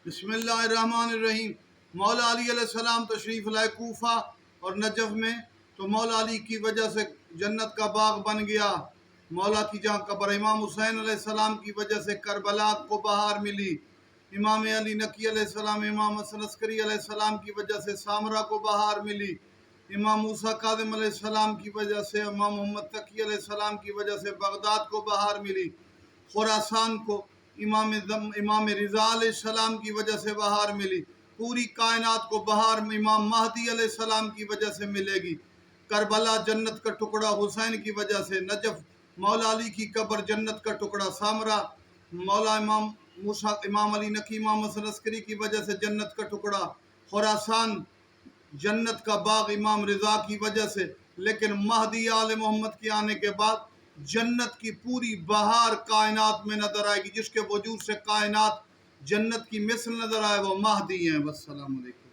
بسم اللہ الرحمن الرحیم۔ مولا علی علیہ السلام تشریف لائے کوفہ اور نجف میں، تو مولا علی کی وجہ سے جنت کا باغ بن گیا۔ مولا کی جہاں قبر، امام حسین علیہ السلام کی وجہ سے کربلا کو بہار ملی، امام علی نقی علیہ السلام، امام حسن عسکری علیہ السلام کی وجہ سے سامرا کو بہار ملی، امام موسیٰ کاظم علیہ السلام کی وجہ سے، امام محمد تقی علیہ السلام کی وجہ سے بغداد کو بہار ملی، خراسان کو امام رضا علیہ السلام کی وجہ سے بہار ملی، پوری کائنات کو بہار امام مہدی علیہ السلام کی وجہ سے ملے گی۔ کربلا جنت کا ٹکڑا حسین کی وجہ سے، نجف مولا علی کی قبر جنت کا ٹکڑا، سامرا مولا امام علی نقی امام حسن عسکری کی وجہ سے جنت کا ٹکڑا، خراسان جنت کا باغ امام رضا کی وجہ سے۔ لیکن مہدی آل محمد کے آنے کے بعد جنت کی پوری بہار کائنات میں نظر آئے گی، جس کے وجود سے کائنات جنت کی مثل نظر آئے، وہ مہدی ہیں۔ والسلام علیکم۔